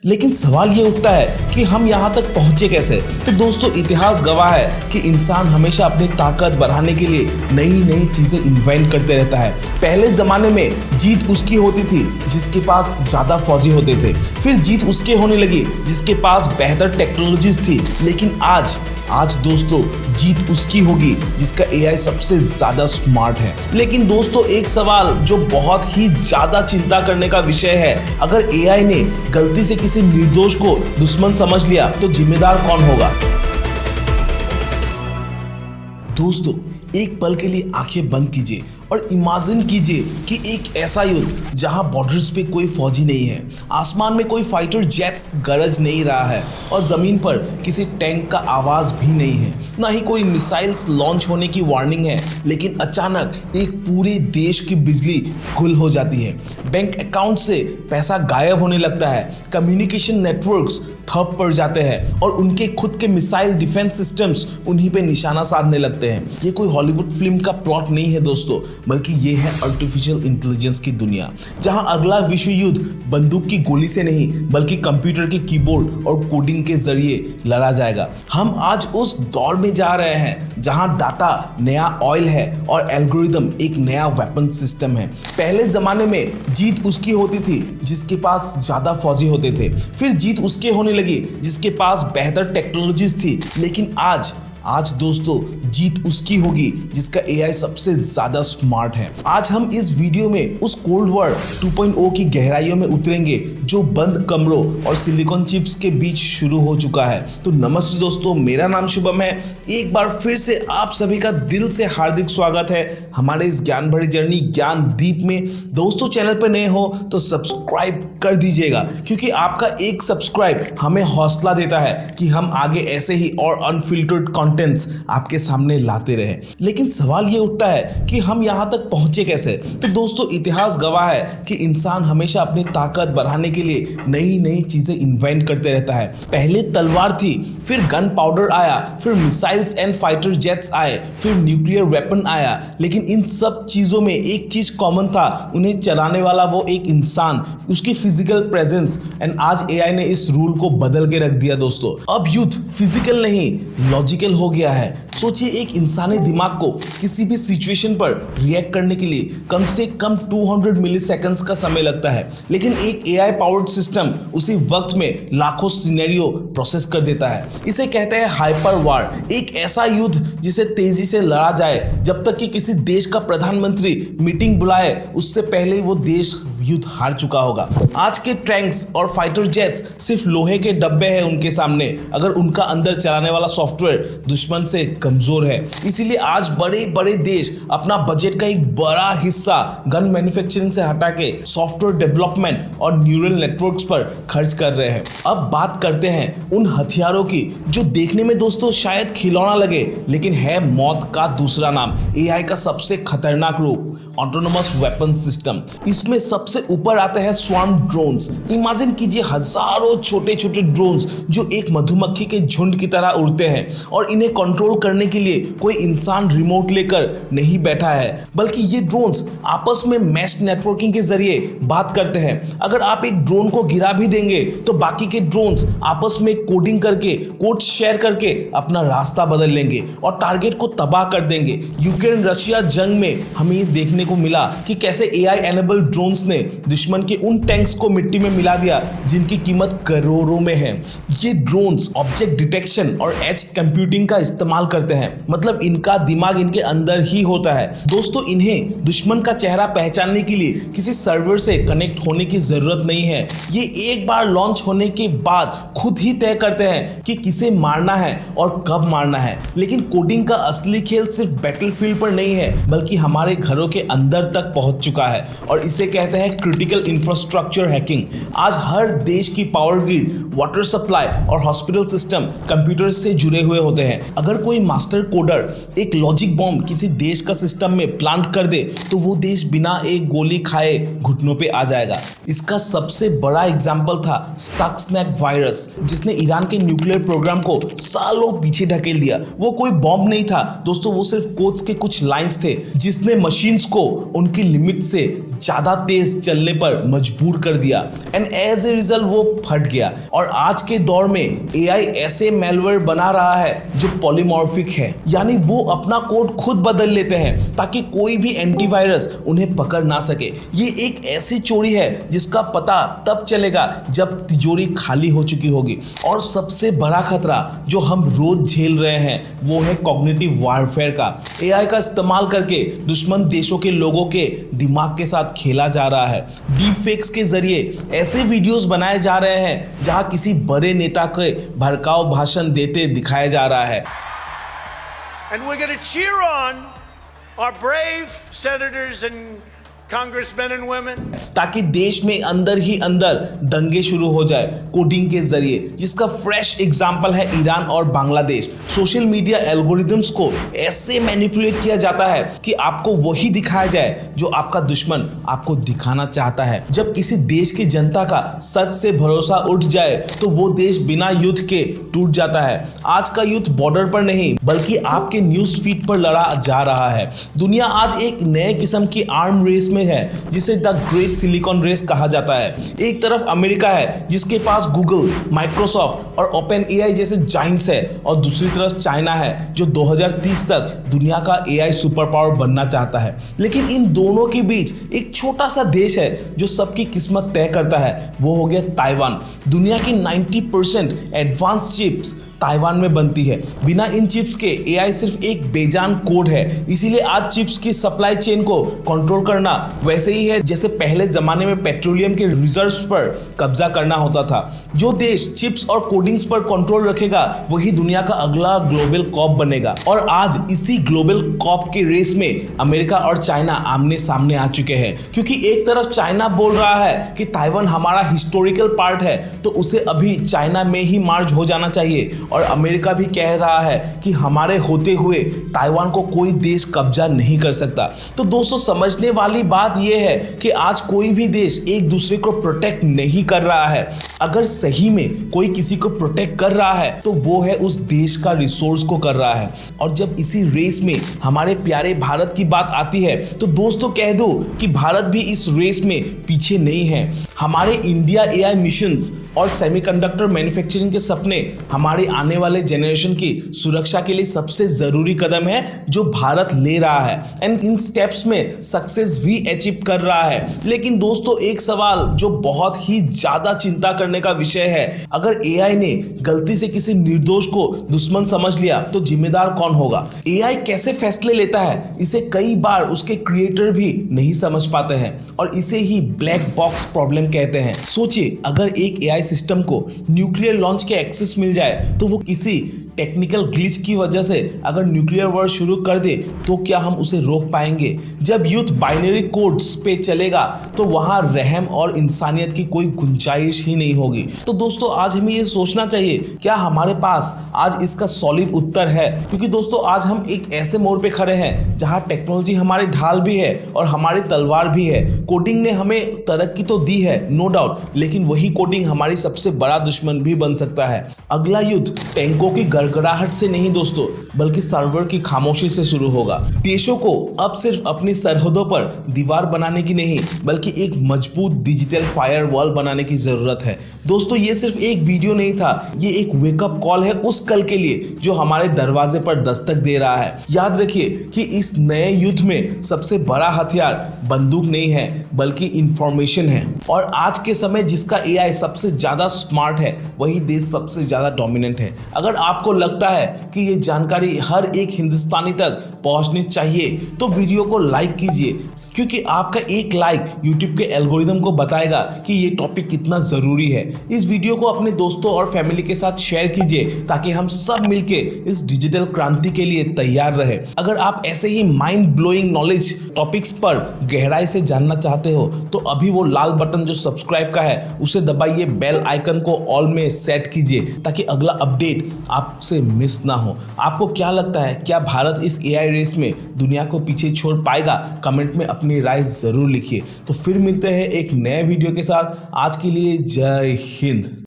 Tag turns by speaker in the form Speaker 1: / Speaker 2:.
Speaker 1: लेकिन सवाल ये उठता है कि हम यहाँ तक पहुँचे कैसे। तो दोस्तों, इतिहास गवाह है कि इंसान हमेशा अपनी ताकत बढ़ाने के लिए नई नई चीजें इन्वेंट करते रहता है। पहले जमाने में जीत उसकी होती थी जिसके पास ज्यादा फौजी होते थे, फिर जीत उसके होने लगी जिसके पास बेहतर टेक्नोलॉजीज थी। लेकिन आज दोस्तों, जीत उसकी होगी जिसका एआई सबसे ज्यादा स्मार्ट है। लेकिन दोस्तों, एक सवाल जो बहुत ही ज्यादा चिंता करने का विषय है, अगर एआई ने गलती से किसी निर्दोष को दुश्मन समझ लिया तो जिम्मेदार कौन होगा। दोस्तों, एक पल के लिए आंखें बंद कीजिए और इमेजिन कीजिए कि एक ऐसा युद्ध जहां बॉर्डर्स पे कोई फौजी नहीं है, आसमान में कोई फाइटर जेट्स गरज नहीं रहा है और जमीन पर किसी टैंक का आवाज भी नहीं है, ना ही कोई मिसाइल्स लॉन्च होने की वार्निंग है। लेकिन अचानक एक पूरे देश की बिजली गुल हो जाती है, बैंक अकाउंट से पैसा गायब होने लगता है, कम्युनिकेशन नेटवर्क्स ठप पड़ जाते हैं और उनके खुद के मिसाइल डिफेंस सिस्टम्स उन्हीं पे निशाना साधने लगते हैं। ये कोई हॉलीवुड फिल्म का प्लॉट नहीं है दोस्तों, बल्कि ये है आर्टिफिशियल इंटेलिजेंस की दुनिया, जहां अगला विश्व युद्ध बंदूक की गोली से नहीं बल्कि कंप्यूटर के कीबोर्ड और कोडिंग के जरिए लड़ा जाएगा। हम आज उस दौर में जा रहे हैं जहां डाटा नया ऑयल है और एल्गोरिदम एक नया वेपन सिस्टम है। पहले जमाने में जीत उसकी होती थी जिसके पास ज्यादा फौजी होते थे, फिर जीत उसके होने लगी जिसके पास बेहतर टेक्नोलॉजीज थी। लेकिन आज दोस्तों, जीत उसकी होगी जिसका एआई सबसे ज्यादा स्मार्ट है। आज हम इस वीडियो में उस कोल्ड वॉर 2.0 की गहराइयों में उतरेंगे जो बंद कमरों और सिलिकॉन चिप्स के बीच शुरू हो चुका है। तो नमस्ते दोस्तों, मेरा नाम शुभम है। एक बार फिर से आप सभी का दिल से हार्दिक स्वागत है हमारे इस ज्ञान भरी जर्नी ज्ञान दीप में। दोस्तों, चैनल पर नए हो तो सब्सक्राइब कर दीजिएगा, क्योंकि आपका एक सब्सक्राइब हमें हौसला देता है कि हम आगे ऐसे ही और अनफिल्टर्ड आपके सामने लाते रहे। लेकिन सवाल ये उठता है कि हम यहाँ तक पहुंचे कैसे। तो दोस्तों, इतिहास गवाह है कि इंसान हमेशा अपनी ताकत बढ़ाने के लिए नई नई चीजें इन्वेंट करते रहता है। पहले तलवार थी, फिर गन पाउडर आया, फिर मिसाइल्स एंड फाइटर जेट्स आए, फिर न्यूक्लियर वेपन आया। लेकिन इन सब चीजों में एक चीज कॉमन था, उन्हें चलाने वाला वो एक इंसान, उसकी फिजिकल प्रेजेंस। एंड आज एआई ने इस रूल को बदल के रख दिया दोस्तों। अब युद्ध फिजिकल नहीं, लॉजिकल हो गया है। सोचिए, एक इंसानी दिमाग को किसी भी सिचुएशन पर रिएक्ट करने के लिए कम से कम 200 मिलीसेकंड्स का समय लगता है, लेकिन एक एआई पावर्ड सिस्टम उसी वक्त में लाखों सिनेरियो प्रोसेस कर देता है। इसे कहते हैं हाइपर वार, एक ऐसा युद्ध जिसे तेजी से लड़ा जाए जब तक कि किसी देश का प्रधानमंत्री मीटिंग बुलाए उससे पहले ही वो देश युद्ध हार चुका होगा। आज के टैंक्स और फाइटर जेट्स सिर्फ लोहे के डब्बे हैं उनके सामने, अगर उनका अंदर चलाने वाला सॉफ्टवेयर दुश्मन से कमजोर है। इसीलिए आज बड़े बड़े देश अपना बजट का एक बड़ा हिस्सा गन मैन्युफैक्चरिंग से हटा के सॉफ्टवेयर डेवलपमेंट और न्यूरल नेटवर्क्स पर खर्च कर रहे हैं। अब बात करते हैं उन हथियारों की जो देखने में दोस्तों शायद खिलौना लगे, लेकिन है मौत का दूसरा नाम, एआई का सबसे खतरनाक रूप, ऑटोनोमस वेपन सिस्टम। इसमें सबसे ऊपर आते हैं स्वार्म ड्रोन्स। इमेजिन कीजिए हजारों छोटे छोटे ड्रोन्स जो एक मधुमक्खी के झुंड की तरह उड़ते हैं, और इन्हें कंट्रोल करने के लिए कोई इंसान रिमोट लेकर नहीं बैठा है, बल्कि ये ड्रोन्स आपस में मैश नेटवर्किंग के जरिए बात करते हैं। अगर आप एक ड्रोन को गिरा भी देंगे तो बाकी के ड्रोन्स आपस में कोडिंग करके, कोड शेयर करके अपना रास्ता बदल लेंगे और टारगेट को तबाह कर देंगे। यूक्रेन रशिया जंग में हमें ये देखने को मिला कि कैसे एआई एनेबल ड्रोन्स ने दुश्मन के उन टैंक्स को मिट्टी में मिला दिया जिनकी कीमत करोड़ों में है। ये ड्रोन्स ऑब्जेक्ट डिटेक्शन और एज कंप्यूटिंग का इस्तेमाल करते हैं, मतलब इनका दिमाग इनके अंदर ही होता है। दोस्तों, इन्हें दुश्मन का चेहरा पहचानने के लिए किसी सर्वर से कनेक्ट होने की जरूरत नहीं है। ये एक बार लॉन्च होने के बाद खुद ही तय करते हैं कि किसे मारना है और कब मारना है। लेकिन कोडिंग का असली खेल सिर्फ बैटलफील्ड पर नहीं है, बल्कि हमारे घरों के अंदर तक पहुंच चुका है, और इसे कहते हैं क्रिटिकल इंफ्रास्ट्रक्चर हैकिंग। आज हर देश की पावर ग्रिड, वाटर सप्लाई और हॉस्पिटल सिस्टम कंप्यूटर से जुड़े हुए होते हैं। अगर कोई मास्टर कोडर एक लॉजिक बॉम्ब किसी देश का सिस्टम में प्लांट कर दे तो वो देश बिना एक गोली खाए घुटनों पे आ जाएगा। इसका सबसे बड़ा एग्जाम्पल था स्टक्सनेट वायरस, जिसने ईरान के न्यूक्लियर प्रोग्राम को सालों पीछे ढकेल दिया। वो कोई बॉम्ब नहीं था दोस्तों, वो सिर्फ कोड्स के कुछ लाइंस थे जिसने मशीन्स को उनकी लिमिट से ज्यादा तेज चलने पर मजबूर कर दिया एंड एज ए रिजल्ट वो फट गया। और आज के दौर में एआई ऐसे मैलवेयर बना रहा है जो पॉलीमॉर्फिक है, यानी वो अपना कोड खुद बदल लेते हैं ताकि कोई भी एंटीवायरस उन्हें पकड़ ना सके। ये एक ऐसी चोरी है जिसका पता तब चलेगा जब तिजोरी खाली हो चुकी होगी। और सबसे बड़ा खतरा जो हम रोज झेल रहे हैं वो है कॉग्निटिव वारफेयर का। एआई का इस्तेमाल करके दुश्मन देशों के लोगों के दिमाग के साथ खेला जा रहा है। डीप फेक्स के जरिए ऐसे वीडियोस बनाए जा रहे हैं जहां किसी बड़े नेता के भड़काऊ भाषण देते दिखाया जा रहा है।
Speaker 2: And we're going to cheer on our brave senators and congressmen and women
Speaker 1: ताकि देश में अंदर ही अंदर दंगे शुरू हो जाए कोडिंग के जरिए, जिसका फ्रेश एग्जांपल है ईरान और बांग्लादेश। सोशल मीडिया एल्गोरिदम्स को ऐसे मैनिपुलेट किया जाता है कि आपको वही दिखाया जाए जो आपका दुश्मन आपको दिखाना चाहता है। जब किसी देश की जनता का सच से भरोसा उठ जाए तो वो देश बिना युद्ध के टूट जाता है। आज का युद्ध बॉर्डर पर नहीं बल्कि आपके न्यूज फीड पर लड़ा जा रहा है। दुनिया आज एक नए किस्म की आर्म रेस में है जिसे द ग्रेट सिलिकॉन रेस कहा जाता है। एक तरफ अमेरिका है जिसके पास गूगल, माइक्रोसॉफ्ट और ओपन एआई जैसे जाइंट्स है, और दूसरी तरफ चाइना है जो 2030 तक दुनिया का एआई सुपर पावर बनना चाहता है। लेकिन इन दोनों के बीच एक छोटा सा देश है जो सबकी किस्मत तय करता है, वो हो गया ताइवान। दुनिया की 90% एडवांस चिप्स ताइवान में बनती है। बिना इन चिप्स के एआई सिर्फ एक बेजान कोड है। इसीलिए आज चिप्स की सप्लाई चेन को कंट्रोल करना वैसे ही है जैसे पहले जमाने में पेट्रोलियम के रिजर्व्स पर कब्जा करना होता था। जो देश चिप्स और कोडिंग्स पर कंट्रोल रखेगा वही दुनिया का अगला ग्लोबल कॉप बनेगा। और आज इसी ग्लोबल कॉप के रेस में अमेरिका और चाइना आमने सामने आ चुके हैं, क्योंकि एक तरफ चाइना बोल रहा है कि ताइवान हमारा हिस्टोरिकल पार्ट है तो उसे अभी चाइना में ही मार्ज हो जाना चाहिए, और अमेरिका भी कह रहा है कि हमारे होते हुए ताइवान को कोई देश कब्जा नहीं कर सकता। तो दोस्तों, समझने वाली बात यह है कि आज कोई भी देश एक दूसरे को प्रोटेक्ट नहीं कर रहा है। अगर सही में कोई किसी को प्रोटेक्ट कर रहा है तो वो है उस देश का रिसोर्स को कर रहा है। और जब इसी रेस में हमारे प्यारे भारत की बात आती है तो दोस्तों कह दो कि भारत भी इस रेस में पीछे नहीं है। हमारे इंडिया एआई मिशन और सेमीकंडक्टर मैन्युफैक्चरिंग के सपने हमारे आने वाले जनरेशन की सुरक्षा के लिए सबसे जरूरी कदम है जो भारत ले रहा है, एंड इन स्टेप्स में सक्सेस भी अचीव कर रहा है। लेकिन दोस्तों, एक सवाल जो बहुत ही ज्यादा चिंता करने का विषय है, अगर एआई ने गलती से किसी निर्दोष को दुश्मन समझ लिया तो जिम्मेदार कौन होगा? एआई कैसे फैसले लेता है इसे कई बार उसके क्रिएटर भी नहीं समझ पाते हैं, और इसे ही ब्लैक बॉक्स प्रॉब्लम कहते हैं। सोचिए, अगर एक एआई सिस्टम को न्यूक्लियर लॉन्च के एक्सेस मिल जाए तो वो किसी टेक्निकल ग्लिच की वजह से अगर न्यूक्लियर वॉर शुरू कर दे तो क्या हम उसे रोक पाएंगे? जब युद्ध बाइनरी कोड्स पे चलेगा तो वहां रहम और इंसानियत की कोई गुंजाइश ही नहीं होगी। तो दोस्तों, आज हमें ये सोचना चाहिए, क्या हमारे पास आज इसका सॉलिड उत्तर है? क्योंकि दोस्तों, आज हम एक ऐसे मोड़ पे खड़े हैं जहां टेक्नोलॉजी हमारी ढाल भी है और हमारी तलवार भी है। कोडिंग ने हमें तरक्की तो दी है, नो डाउट, लेकिन वही कोडिंग हमारी सबसे बड़ा दुश्मन भी बन सकता है। अगला युद्ध टैंकों की गड़गड़ाहट से नहीं दोस्तों, बल्कि सर्वर की खामोशी से शुरू होगा। देशों को अब सिर्फ अपनी सरहदों पर दीवार बनाने की नहीं बल्कि एक मजबूत डिजिटल फायरवॉल बनाने की जरूरत है। दोस्तों, ये सिर्फ एक वीडियो नहीं था, ये एक वेकअप कॉल है उस कल के लिए जो हमारे दरवाजे पर दस्तक दे रहा है। याद रखिए कि इस नए युद्ध में सबसे बड़ा हथियार बंदूक नहीं है बल्कि इंफॉर्मेशन है, और आज के समय जिसका एआई सबसे ज्यादा स्मार्ट है वही देश सबसे ज्यादा डोमिनेंट है। अगर आपको लगता है कि ये जानकारी हर एक हिंदुस्तानी तक पहुंचनी चाहिए तो वीडियो को लाइक कीजिए, क्योंकि आपका एक लाइक यूट्यूब के एल्गोरिदम को बताएगा कि ये टॉपिक कितना ज़रूरी है। इस वीडियो को अपने दोस्तों और फैमिली के साथ शेयर कीजिए ताकि हम सब मिलके इस डिजिटल क्रांति के लिए तैयार रहे। अगर आप ऐसे ही माइंड ब्लोइंग नॉलेज टॉपिक्स पर गहराई से जानना चाहते हो तो अभी वो लाल बटन जो सब्सक्राइब का है उसे दबाइए, बेल आइकन को ऑल में सेट कीजिए ताकि अगला अपडेट आपसे मिस ना हो। आपको क्या लगता है, क्या भारत इस एआई रेस में दुनिया को पीछे छोड़ पाएगा? कमेंट में अपनी राय जरूर लिखिए। तो फिर मिलते हैं एक नए वीडियो के साथ। आज के लिए जय हिंद।